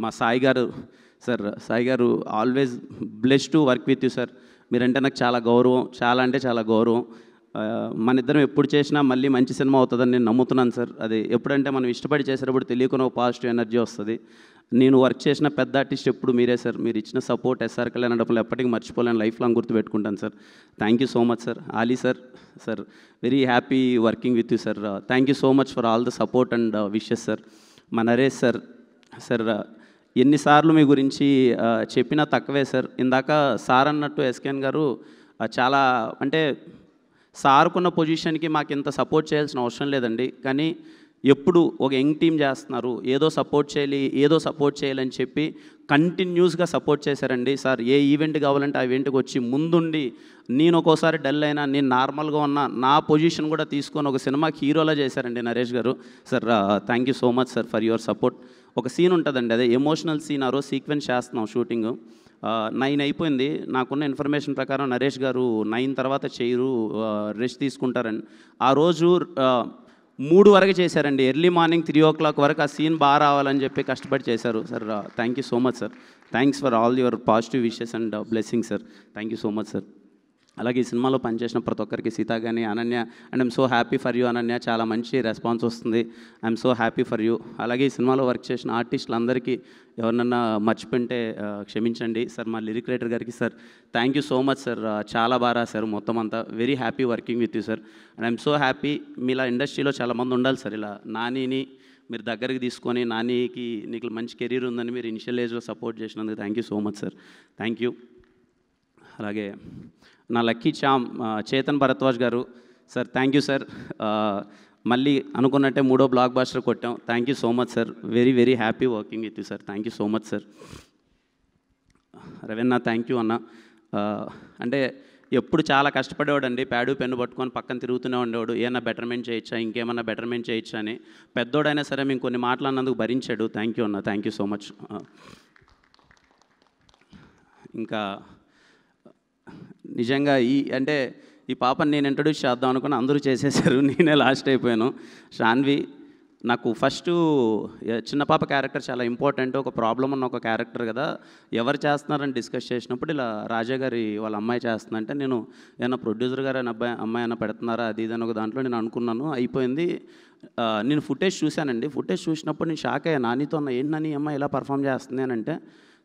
మా సాయి గారు సార్, సాయి గారు always blessed to work with you sir. మీరంటే నాకు చాలా గౌరవం, చాలా అంటే చాలా గౌరవం. మన ఇద్దరం ఎప్పుడు చేసినా మళ్ళీ మంచి సినిమా అవుతుందని నేను నమ్ముతున్నాను సార్. అది ఎప్పుడంటే మనం ఇష్టపడి చేసేటప్పుడు తెలియకుండా ఒక పాజిటివ్ ఎనర్జీ వస్తుంది. నేను వర్క్ చేసిన పెద్ద ఆర్టిస్ట్ ఎప్పుడు మీరే సార్. మీరు ఇచ్చిన సపోర్ట్ ఎస్ఆర్ కళ్యాణ్ అనడంలో ఎప్పటికీ మర్చిపోలేను, లైఫ్ లాంగ్ గుర్తుపెట్టుకుంటాను sir. Thank you so much sir. Ali sir, sir very happy working with you sir. Thank you so much for all the support and wishes sir. మా Naresh sir, sir ఎన్నిసార్లు మీ గురించి చెప్పినా తక్కువే sir. ఇందాక సార్ అన్నట్టు SKN గారు చాలా అంటే సార్కున్న పొజిషన్కి మాకు ఇంత సపోర్ట్ చేయాల్సిన అవసరం లేదండి. కానీ ఎప్పుడు ఒక యంగ్ టీం చేస్తున్నారు, ఏదో సపోర్ట్ చేయాలని చెప్పి కంటిన్యూస్గా సపోర్ట్ చేశారండి సార్. ఏ ఈవెంట్ కావాలంటే ఆ ఈవెంట్కి వచ్చి ముందుండి, నేను ఒక్కోసారి డల్ అయినా, నేను నార్మల్గా ఉన్న నా పొజిషన్ కూడా తీసుకొని ఒక సినిమాకి హీరోలా చేశారండి నరేష్ గారు. Sir thank you so much sir for your support. ఒక సీన్ ఉంటుందండి, అదే ఎమోషనల్ సీన్. ఆ రోజు సీక్వెన్స్ చేస్తున్నాం షూటింగ్, 9 అయిపోయింది. నాకున్న ఇన్ఫర్మేషన్ ప్రకారం నరేష్ గారు 9 తర్వాత చేయరు, రెస్ట్ తీసుకుంటారండి. ఆ రోజు 3 వరకు చేశారండి. ఎర్లీ మార్నింగ్ 3 o'clock వరకు ఆ సీన్ బాగా రావాలని చెప్పి కష్టపడి చేశారు sir. Thank you so much sir. Thanks for all your positive wishes and blessing sir. Thank you so much sir. అలాగే ఈ సినిమాలో పనిచేసిన ప్రతి ఒక్కరికి, సీత కానీ, Ananya, and I'm so happy for you Ananya. చాలా మంచి రెస్పాన్స్ వస్తుంది. I'm so happy for you. అలాగే ఈ సినిమాలో వర్క్ చేసిన ఆర్టిస్టులందరికీ ఎవరినన్నా మర్చిపోయింటే క్షమించండి సార్. మా లిరిక్ రైటర్ గారికి sir thank you so much sir. చాలా బాగా రాశారు మొత్తం అంతా. Very happy working with you sir. And I'm so happy. మీలా ఇండస్ట్రీలో చాలామంది ఉండాలి సార్. ఇలా నానిని మీరు దగ్గరికి తీసుకొని, నానికి నీకు మంచి కెరీర్ ఉందని మీరు ఇనిషియల్ ఏజ్లో సపోర్ట్ చేసినందుకు thank you so much sir. Thank you. అలాగే నా లక్కీ చామ్ చేతన్ భరద్వాజ్ గారు సార్, థ్యాంక్ యూ సార్. మళ్ళీ అనుకున్నట్టే 3వ బ్లాక్ బాస్టర్ కొట్టాం. Thank you so much sir. Very very happy working with you sir. Thank you so much sir. Raveena thank you అన్న. అంటే ఎప్పుడు చాలా కష్టపడేవాడు అండి, ప్యాడు పెన్ను పట్టుకొని పక్కన తిరుగుతూనే ఉండేవాడు. ఏమన్నా బెటర్మెంట్ చేయొచ్చా, ఇంకేమన్నా బెటర్మెంట్ చేయొచ్చా అని. పెద్దోడైనా సరే మేము కొన్ని మాట్లాడినందుకు భరించాడు. థ్యాంక్ యూ అన్న. Thank you so much. ఇంకా నిజంగా ఈ పాపని నేను ఇంట్రడ్యూస్ చేద్దాం అనుకుని అందరూ చేసేసారు, నేనే లాస్ట్ అయిపోయాను. శాన్వి నాకు ఫస్ట్ చిన్న పాప క్యారెక్టర్ చాలా ఇంపార్టెంట్. ఒక ప్రాబ్లం ఉన్న ఒక క్యారెక్టర్ కదా, ఎవరు చేస్తున్నారని డిస్కస్ చేసినప్పుడు ఇలా రాజా గారి వాళ్ళ అమ్మాయి చేస్తుందంటే, నేను ఏమన్నా ప్రొడ్యూసర్ గారు అమ్మాయి అయినా పెడుతున్నారా అది ఇది అని ఒక దాంట్లో నేను అనుకున్నాను. అయిపోయింది. నేను ఫుటేజ్ చూశానండి. ఫుటేజ్ చూసినప్పుడు నేను షాక్ అయ్యాను. నానితో అన్న, ఏంటి నాని అమ్మాయి ఇలా పర్ఫామ్ చేస్తుంది అని అంటే,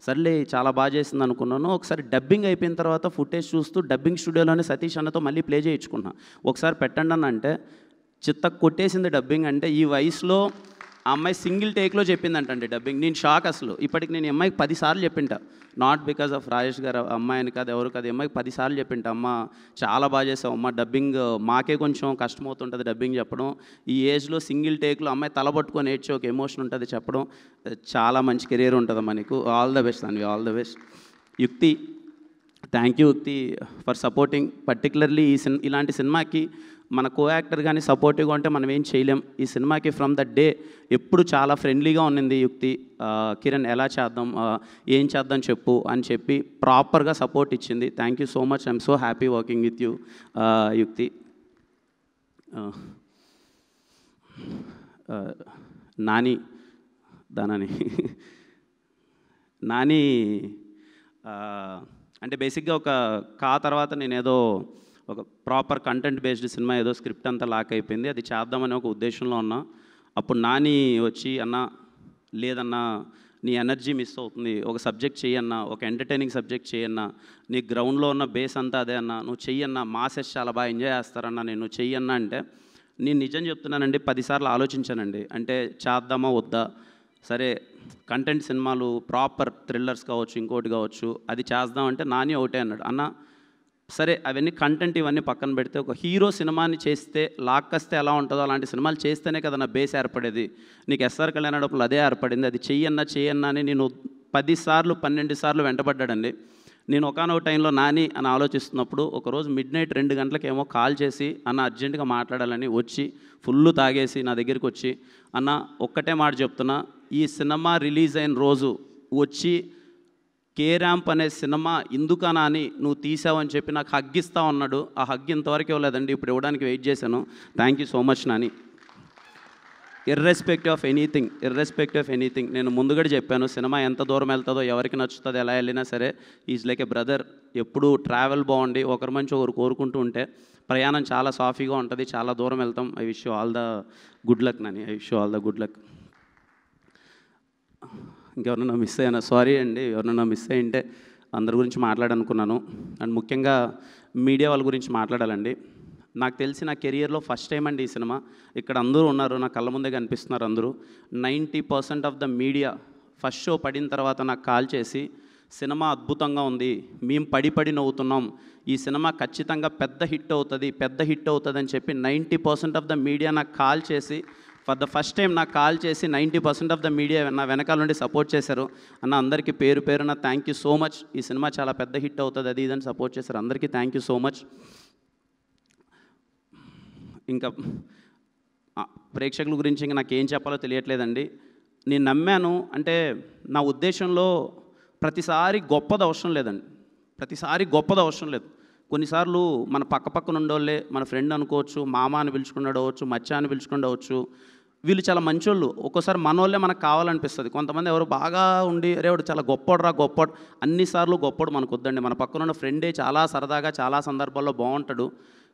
సర్లే చాలా బాగా చేసింది అనుకున్నాను. ఒకసారి డబ్బింగ్ అయిపోయిన తర్వాత ఫుటేజ్ చూస్తూ డబ్బింగ్ స్టూడియోలోనే సతీష్ అన్నతో మళ్ళీ ప్లే చేయించుకున్నా. ఒకసారి పెట్టండి అని అంటే చిత్త కొట్టేసింది డబ్బింగ్. అంటే ఈ వయసులో ఆ అమ్మాయి సింగిల్ టేక్లో చెప్పిందంటండి డబ్బింగ్. నేను షాక్ అసలు. ఇప్పటికి నేను అమ్మాయికి 10 సార్లు చెప్పింట. నాట్ బికాస్ ఆఫ్ రాజేష్ గారు అమ్మాయిని కాదు, ఎవరు కాదు, అమ్మాయికి 10 సార్లు చెప్పింట. అమ్మ చాలా బాగా చేసావు అమ్మ, డబ్బింగ్ మాకే కొంచెం కష్టమవుతుంటుంది డబ్బింగ్ చెప్పడం. ఈ ఏజ్లో సింగిల్ టేక్లో అమ్మాయి తలపట్టుకొని ఏడ్చి ఒక ఎమోషన్ ఉంటుంది చెప్పడం. చాలా మంచి కెరీర్ ఉంటుంది మనకు. All the best Anvi, all the best. యుక్తి థ్యాంక్ యూ యుక్తి ఫర్ సపోర్టింగ్. పర్టికులర్లీ ఇలాంటి సినిమాకి మన కో యాక్టర్ కానీ సపోర్టివ్గా ఉంటే మనం ఏం చేయలేం. ఈ సినిమాకి ఫ్రమ్ ద డే ఎప్పుడు చాలా ఫ్రెండ్లీగా ఉన్నింది యుక్తి. కిరణ్ ఎలా చేద్దాం, ఏం చేద్దాం చెప్పు అని చెప్పి ప్రాపర్గా సపోర్ట్ ఇచ్చింది. Thank you so much. I'm so happy working with you యుక్తి. నాని అంటే బేసిక్గా ఒక తర్వాత నేనేదో ఒక ప్రాపర్ కంటెంట్ బేస్డ్ సినిమా ఏదో స్క్రిప్ట్ అంతా లాక్ అయిపోయింది, అది చేద్దామని ఒక ఉద్దేశంలో ఉన్నా. అప్పుడు నాని వచ్చి, అన్న లేదన్నా నీ ఎనర్జీ మిస్ అవుతుంది, ఒక సబ్జెక్ట్ చెయ్యన్నా, ఒక ఎంటర్టైనింగ్ సబ్జెక్ట్ చేయన్నా, నీ గ్రౌండ్లో ఉన్న బేస్ అంతా అదే అన్న, నువ్వు చెయ్యన్నా, మాసెస్ చాలా బాగా ఎంజాయ్ చేస్తారన్నా, నేను చెయ్యన్నా అంటే, నేను నిజం చెప్తున్నానండి 10 సార్లు ఆలోచించానండి. అంటే చేద్దామా వద్దా, సరే కంటెంట్ సినిమాలు ప్రాపర్ థ్రిల్లర్స్ కావచ్చు, ఇంకోటి కావచ్చు, అది చేద్దామంటే నాని ఒకటే అన్నాడు, అన్న సరే అవన్నీ కంటెంట్ ఇవన్నీ పక్కన పెడితే ఒక హీరో సినిమాని చేస్తే లాక్కస్తే ఎలా ఉంటుందో అలాంటి సినిమాలు చేస్తేనే కదా నా బేస్ ఏర్పడేది. నీకు ఎస్ఆర్ కళ్యాణ్ అడప్పుడు అదే ఏర్పడింది, అది చెయ్యన్నా అని నేను 10 సార్లు 12 సార్లు వెంటబడ్డాడండి. నేను ఒకనొక టైంలో నాని అని ఆలోచిస్తున్నప్పుడు ఒకరోజు మిడ్నైట్ 2 గంటలకేమో కాల్ చేసి, అన్న అర్జెంటుగా మాట్లాడాలని వచ్చి ఫుల్ తాగేసి నా దగ్గరికి వచ్చి, అన్న ఒక్కటే మాట చెప్తున్నా, ఈ సినిమా రిలీజ్ అయిన రోజు వచ్చి కే ర్యాంప్ అనే సినిమా ఎందుకనా అని నువ్వు తీసావని చెప్పి నాకు హగ్గిస్తా ఉన్నాడు. ఆ హగ్ ఇంతవరకు ఇవ్వలేదండి, ఇప్పుడు ఇవ్వడానికి వెయిట్ చేశాను. Thank you so much Nani. Irrespective of anything నేను ముందుగా చెప్పాను, సినిమా ఎంత దూరం వెళ్తుందో, ఎవరికి నచ్చుతుందో, ఎలా వెళ్ళినా సరే ఈజ్ లైక్ ఏ బ్రదర్. ఎప్పుడు ట్రావెల్ బాగుండి ఒకరి మంచి ఒకరు కోరుకుంటూ ఉంటే ప్రయాణం చాలా సాఫీగా ఉంటుంది, చాలా దూరం వెళ్తాం. I wish you all the good luck Nani, I wish you all the good luck. ఇంకెవరన్నా మిస్ అయ్యానా? సారీ అండి, ఎవరన్నా మిస్ అయ్యింటే అందరి గురించి మాట్లాడనుకున్నాను. అండ్ ముఖ్యంగా మీడియా వాళ్ళ గురించి మాట్లాడాలండి. నాకు తెలిసి నా కెరియర్లో ఫస్ట్ టైం అండి ఈ సినిమా. ఇక్కడ అందరూ ఉన్నారు, నా కళ్ళ ముందే కనిపిస్తున్నారు అందరూ. 90% of the media first show పడిన తర్వాత నాకు కాల్ చేసి సినిమా అద్భుతంగా ఉంది, మేము పడి నవ్వుతున్నాం, ఈ సినిమా ఖచ్చితంగా పెద్ద హిట్ అవుతుంది అని చెప్పి 90% ఆఫ్ ద మీడియా నాకు కాల్ చేసి, ఫర్ ద ఫస్ట్ టైం నాకు కాల్ చేసి 90% ఆఫ్ ద మీడియా నా వెనకాల నుండి సపోర్ట్ చేశారు. అన్న అందరికీ పేరున థ్యాంక్ యూ సో మచ్. ఈ సినిమా చాలా పెద్ద హిట్ అవుతుంది అది ఇదని సపోర్ట్ చేశారు, అందరికీ థ్యాంక్ యూ సో మచ్. ఇంకా ప్రేక్షకుల గురించి ఇంకా నాకు ఏం చెప్పాలో తెలియట్లేదండి. నేను నమ్మాను అంటే నా ఉద్దేశంలో ప్రతిసారి గొప్పది అవసరం లేదు. కొన్నిసార్లు మన పక్కన ఉండోళ్ళే మన ఫ్రెండ్ అనుకోవచ్చు, మామ అని పిలుచుకున్నాడవచ్చు, మచ్చ అని పిలుచుకుండవచ్చు, వీళ్ళు చాలా మంచోళ్ళు. ఒక్కోసారి మనోళ్ళే మనకు కావాలనిపిస్తుంది. కొంతమంది ఎవరు బాగా ఉండి అరే వాడు చాలా గొప్పోడు, అన్నిసార్లు గొప్పోడు మనకు వద్దండి. మన పక్కన ఉన్న ఫ్రెండే చాలా సరదాగా చాలా సందర్భాల్లో బాగుంటాడు.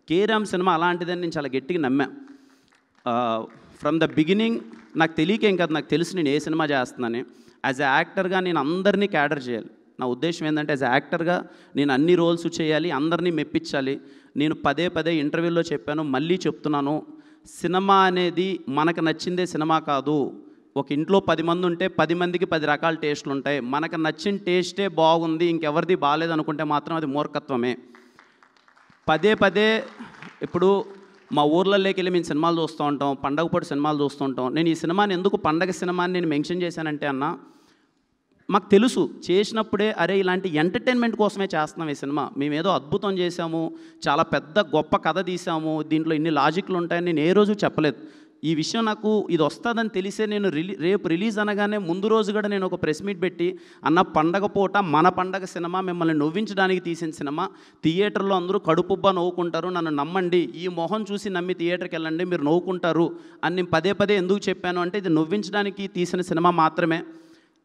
కేరామ్ సినిమా అలాంటిదని నేను చాలా గట్టిగా నమ్మా. ఫ్రమ్ ద బిగినింగ్ నాకు తెలియకేం కాదు, నాకు తెలిసి నేను ఏ సినిమా చేస్తున్నాను. యాజ్ ఎ యాక్టర్గా నేను అందరినీ క్యాడర్ చేయాలి. నా ఉద్దేశం ఏంటంటే యాజ్ ఎ యాక్టర్గా నేను అన్ని రోల్స్ చేయాలి, అందరినీ మెప్పించాలి. నేను పదే ఇంటర్వ్యూలో చెప్పాను, మళ్ళీ చెప్తున్నాను, సినిమా అనేది మనకు నచ్చిందే సినిమా కాదు. ఒక ఇంట్లో 10 మంది ఉంటే 10 మందికి 10 రకాల టేస్టులు ఉంటాయి. మనకు నచ్చిన టేస్టే బాగుంది, ఇంకెవరిది బాగాలేదు అనుకుంటే మాత్రం అది మూర్ఖత్వమే. పదే ఇప్పుడు మా ఊర్లలోకి వెళ్ళి మేము సినిమాలు చూస్తూ ఉంటాం, పండగ పూట సినిమాలు చూస్తూ ఉంటాం. నేను ఈ సినిమాని ఎందుకు పండగ సినిమాని నేను మెన్షన్ చేశానంటే అన్న, మాకు తెలుసు చేసినప్పుడే అరే ఇలాంటి ఎంటర్టైన్మెంట్ కోసమే చేస్తున్నాం ఈ సినిమా, మేమేదో అద్భుతం చేశాము, చాలా పెద్ద గొప్ప కథ తీసాము, దీంట్లో ఇన్ని లాజిక్లు ఉంటాయని నేను ఏ రోజు చెప్పలేదు. ఈ విషయం నాకు ఇది వస్తుందని తెలిసే నేను రేపు రిలీజ్ అనగానే ముందు రోజు కూడా నేను ఒక ప్రెస్ మీట్ పెట్టి అన్న పండగ పూట మన పండగ సినిమా మిమ్మల్ని నవ్వించడానికి తీసిన సినిమా, థియేటర్లో అందరూ కడుపుబ్బా నవ్వుకుంటారు, నన్ను నమ్మండి, ఈ మొహం చూసి నమ్మి థియేటర్కి వెళ్ళండి మీరు నవ్వుకుంటారు అని నేను పదే ఎందుకు చెప్పాను అంటే ఇది నవ్వించడానికి తీసిన సినిమా మాత్రమే.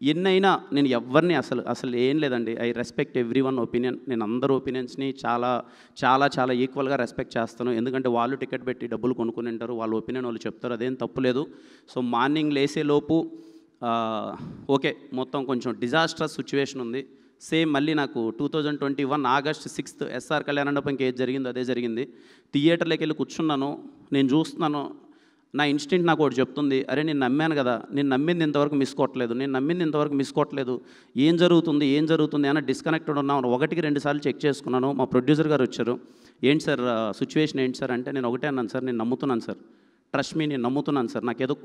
ఎన్నైనా నేను ఎవరిని అసలు ఏం లేదండి, I respect every one opinion. నేను అందరు ఒపీనియన్స్ని చాలా ఈక్వల్గా రెస్పెక్ట్ చేస్తాను. ఎందుకంటే వాళ్ళు టికెట్ పెట్టి డబ్బులు కొనుక్కుని ఉంటారు, వాళ్ళ ఒపీనియన్ వాళ్ళు చెప్తారు, అదేం తప్పులేదు. సో మార్నింగ్ లేసేలోపు ఓకే మొత్తం కొంచెం డిజాస్ట్రస్ సిచ్యువేషన్ ఉంది. సేమ్ మళ్ళీ నాకు 2021 ఆగస్ట్ 6 ఎస్ఆర్ కళ్యాణ మండపంకి ఏది జరిగిందో అదే జరిగింది. థియేటర్లోకి వెళ్ళి కూర్చున్నాను, నేను చూస్తున్నాను, నా ఇన్స్టింక్ట్ నాకు ఒకటి చెప్తుంది, అరే నేను నమ్మాను కదా, నేను నమ్మింది ఇంతవరకు మిస్ కొట్టలేదు, ఏం జరుగుతుంది అని డిస్కనెక్టెడ్ ఉన్నాను. 1-2 సార్లు చెక్ చేసుకున్నాను. మా ప్రొడ్యూసర్ గారు వచ్చారు, ఏంటి సార్ సిచ్యువేషన్ ఏంటి సార్ అంటే నేను ఒకటే అన్నాను, సార్ నేను నమ్ముతున్నాను సార్, ట్రస్ట్ మీ నేను నమ్ముతున్నాను సార్, నాకు ఏదో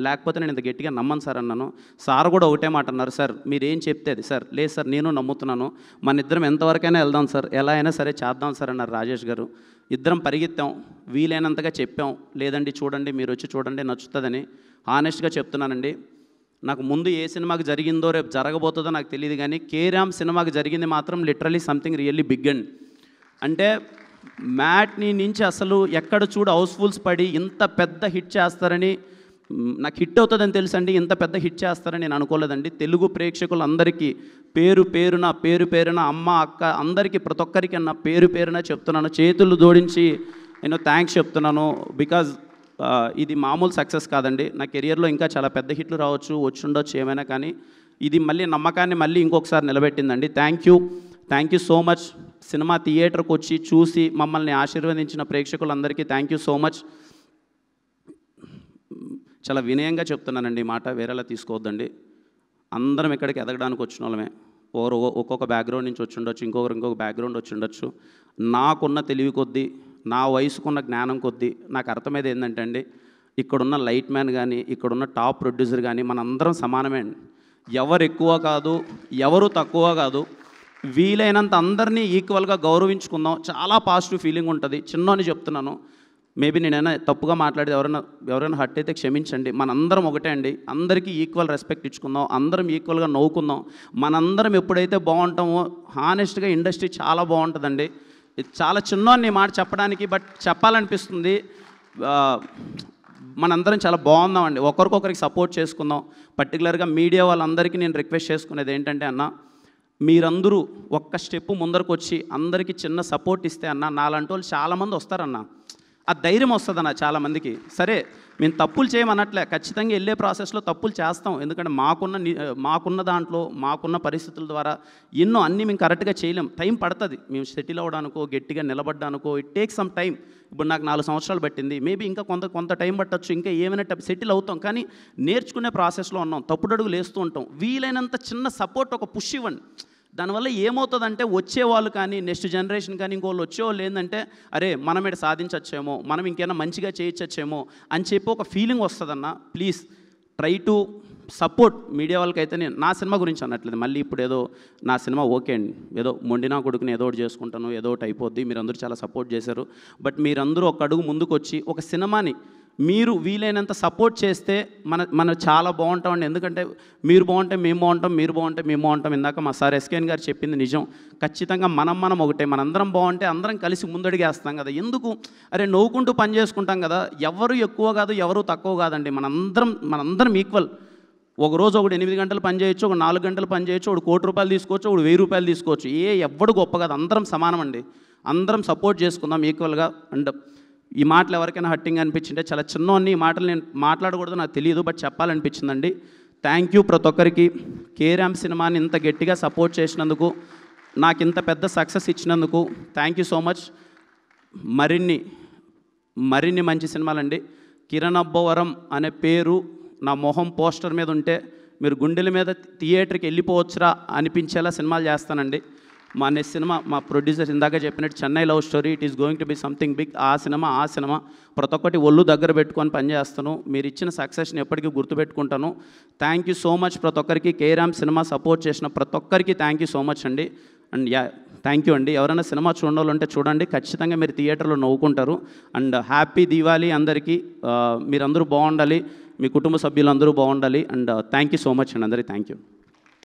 లేకపోతే నేను ఇంత గట్టిగా నమ్మను సార్ అన్నాను. సార్ కూడా ఒకటే మాట అన్నారు, సార్ మీరేం చెప్తే అది సార్, లేదు సార్ నేను నమ్ముతున్నాను, మన ఇద్దరం ఎంతవరకైనా వెళ్దాం సార్, ఎలా అయినా సరే చేద్దాం సార్ అన్నారు రాజేష్ గారు. ఇద్దరం పరిగెత్తాం, వీలైనంతగా చెప్పాం, లేదండి చూడండి మీరు వచ్చి చూడండి నచ్చుతుందని. హానెస్ట్గా చెప్తున్నానండి, నాకు ముందు ఏ సినిమాకి జరిగిందో రేపు జరగబోతుందో నాకు తెలియదు, కానీ కేరామ్ సినిమాకి జరిగింది మాత్రం literally something really big and అంటే మ్యాట్ని నుంచి అసలు ఎక్కడ చూడు హౌస్ఫుల్స్ పడి ఇంత పెద్ద హిట్ చేస్తారని నాకు హిట్ అవుతుందని తెలుసండి, ఇంత పెద్ద హిట్ చేస్తారని నేను అనుకోలేదండి. తెలుగు ప్రేక్షకులందరికీ పేరున అమ్మ అక్క అందరికీ ప్రతి ఒక్కరికి నా పేరున చెప్తున్నాను, చేతులు జోడించి నేను థ్యాంక్స్ చెప్తున్నాను. బికాజ్ ఇది మామూలు సక్సెస్ కాదండి, నా కెరియర్లో ఇంకా చాలా పెద్ద హిట్లు రావచ్చు, వచ్చి ఉండొచ్చు ఏమైనా, కానీ ఇది మళ్ళీ నమ్మకాన్ని మళ్ళీ ఇంకొకసారి నిలబెట్టిందండి. Thank you so much. Cinema థియేటర్కి వచ్చి చూసి మమ్మల్ని ఆశీర్వదించిన ప్రేక్షకులందరికీ థ్యాంక్ యూ సో మచ్. చాలా వినయంగా చెప్తున్నానండి, మాట వేరేలా తీసుకోవద్దండి. అందరం ఇక్కడికి ఎదగడానికి వచ్చిన వాళ్ళమే, ఒక్కొక్క బ్యాక్గ్రౌండ్ నుంచి వచ్చి ఉండొచ్చు, ఇంకొక బ్యాక్గ్రౌండ్ వచ్చి ఉండొచ్చు. నాకున్న తెలివి కొద్దీ, నా వయసుకున్న జ్ఞానం కొద్దీ నాకు అర్థమైంది ఏంటంటే అండి, ఇక్కడున్న లైట్ మ్యాన్ కానీ ఇక్కడున్న టాప్ ప్రొడ్యూసర్ కానీ మనందరం సమానమే అండి. ఎవరు ఎక్కువ కాదు, ఎవరు తక్కువ కాదు, వీలైనంత అందరినీ ఈక్వల్గా గౌరవించుకుందాం. చాలా పాజిటివ్ ఫీలింగ్ ఉంటుంది. చిన్నోని చెప్తున్నాను, మేబీ నేనైనా తప్పుగా మాట్లాడేది ఎవరైనా హర్ట్ అయితే క్షమించండి. మనందరం ఒకటే అండి, అందరికీ ఈక్వల్ రెస్పెక్ట్ ఇచ్చుకుందాం, అందరం ఈక్వల్గా నవ్వుకుందాం. మనందరం ఎప్పుడైతే బాగుంటామో హానెస్ట్గా ఇండస్ట్రీ చాలా బాగుంటుందండి. చాలా చిన్నోని మాట చెప్పడానికి, బట్ చెప్పాలనిపిస్తుంది. మనందరం చాలా బాగుందామండి, ఒకరికొకరికి సపోర్ట్ చేసుకుందాం. పర్టికులర్గా మీడియా వాళ్ళందరికీ నేను రిక్వెస్ట్ చేసుకునేది ఏంటంటే అన్న, మీరందరూ ఒక్క స్టెప్ ముందరకు వచ్చి అందరికీ చిన్న సపోర్ట్ ఇస్తే అన్న, నాలాంటి వాళ్ళు చాలామంది వస్తారన్న, ఆ ధైర్యం వస్తుందన్న చాలామందికి. సరే మేము తప్పులు చేయమన్నట్లే, ఖచ్చితంగా వెళ్ళే ప్రాసెస్లో తప్పులు చేస్తాం, ఎందుకంటే మాకున్న దాంట్లో మాకున్న పరిస్థితుల ద్వారా ఎన్నో అన్నీ మేము కరెక్ట్గా చేయలేం, టైం పడుతుంది. మేము సెటిల్ అవ్వడానికో గట్టిగా నిలబడ్డానికో ఇట్ టేక్ సమ్ టైం. ఇప్పుడు నాకు 4 సంవత్సరాలు పట్టింది, మేబీ ఇంకా కొంత టైం పట్టచ్చు, ఇంకా ఏమైనా సెటిల్ అవుతాం. కానీ నేర్చుకునే ప్రాసెస్లో ఉన్నాం, తప్పుడు అడుగులు వేస్తూ ఉంటాం. వీలైనంత చిన్న సపోర్ట్, ఒక పుష్ ఇవ్వండి. దానివల్ల ఏమవుతుందంటే వచ్చేవాళ్ళు కానీ నెక్స్ట్ జనరేషన్ కానీ ఇంకోళ్ళు వచ్చేవాళ్ళు ఏంటంటే, అరే మనం ఇక్కడ సాధించచ్చేమో, మనం ఇంకేమైనా మంచిగా చేయొచ్చేమో అని చెప్పి ఒక ఫీలింగ్ వస్తుందన్న. Please try to support. Media వాళ్ళకైతే నేను నా సినిమా గురించి అనట్లేదు, మళ్ళీ ఇప్పుడు ఏదో నా సినిమా ఓకే అండి, ఏదో మొండినా కొడుకుని ఏదో ఒకటి చేసుకుంటాను, ఏదో ఒకటి అయిపోద్ది, మీరందరూ చాలా సపోర్ట్ చేశారు. బట్ మీరందరూ ఒక అడుగు ముందుకు వచ్చి ఒక సినిమాని మీరు వీలైనంత సపోర్ట్ చేస్తే మన చాలా బాగుంటామండి. ఎందుకంటే మీరు బాగుంటే మేము బాగుంటాం, మీరు బాగుంటే మేము బాగుంటాం. ఇందాక మా సార్ ఎస్కేఎన్ గారు చెప్పింది నిజం. ఖచ్చితంగా మనం ఒకటే, మనందరం బాగుంటే అందరం కలిసి ముందడిగేస్తాం కదా. ఎందుకు అరే నవ్వుకుంటూ పని చేసుకుంటాం కదా. ఎవరు ఎక్కువ కాదు, ఎవరు తక్కువ కాదండి, మనందరం ఈక్వల్. ఒకరోజు ఒకడు 8 గంటలు పని చేయొచ్చు, ఒక 4 గంటలు పని చేయొచ్చు, ఒకడు ₹1 కోటి తీసుకోవచ్చు, ఒకడు ₹1000 తీసుకోవచ్చు. ఎవ్వడు గొప్ప కాదు, అందరం సమానం అండి. అందరం సపోర్ట్ చేసుకుందాం ఈక్వల్గా. అండ్ ఈ మాటలు ఎవరికైనా హట్టింగ్ అనిపించింటే, చాలా చిన్నవన్నీ ఈ మాటలు నేను మాట్లాడకూడదు నాకు తెలియదు, బట్ చెప్పాలనిపించిందండి. థ్యాంక్ యూ ప్రతి ఒక్కరికి. కేరామ్ సినిమాని ఇంత గట్టిగా సపోర్ట్ చేసినందుకు, నాకు ఇంత పెద్ద సక్సెస్ ఇచ్చినందుకు థ్యాంక్ యూ సో మచ్. మరిన్ని మంచి సినిమాలండి. కిరణ్ అబ్బవరం అనే పేరు నా మొహం పోస్టర్ మీద ఉంటే మీరు గుండెల మీద థియేటర్కి వెళ్ళిపోవచ్చురా అనిపించేలా సినిమాలు చేస్తానండి. మా నెక్స్ట్ సినిమా మా ప్రొడ్యూసర్ ఇందాక చెప్పినట్టు Chennai love story, it is going to be something big. ఆ సినిమా ప్రతి ఒక్కటి ఒళ్ళు దగ్గర పెట్టుకొని పనిచేస్తాను. మీరు ఇచ్చిన సక్సెస్ని ఎప్పటికీ గుర్తుపెట్టుకుంటాను. థ్యాంక్ యూ సో మచ్ ప్రతి ఒక్కరికి. కేరామ్ సినిమా సపోర్ట్ చేసిన ప్రతి ఒక్కరికి థ్యాంక్ యూ సో మచ్ అండి. అండ్ థ్యాంక్ యూ అండి. ఎవరైనా సినిమా చూడాలంటే చూడండి, ఖచ్చితంగా మీరు థియేటర్లో నవ్వుకుంటారు. అండ్ హ్యాపీ దీవాలి అందరికీ. మీరందరూ బాగుండాలి, మీ కుటుంబ సభ్యులందరూ బాగుండాలి. And thank you so much అండి అందరికీ. Thank you.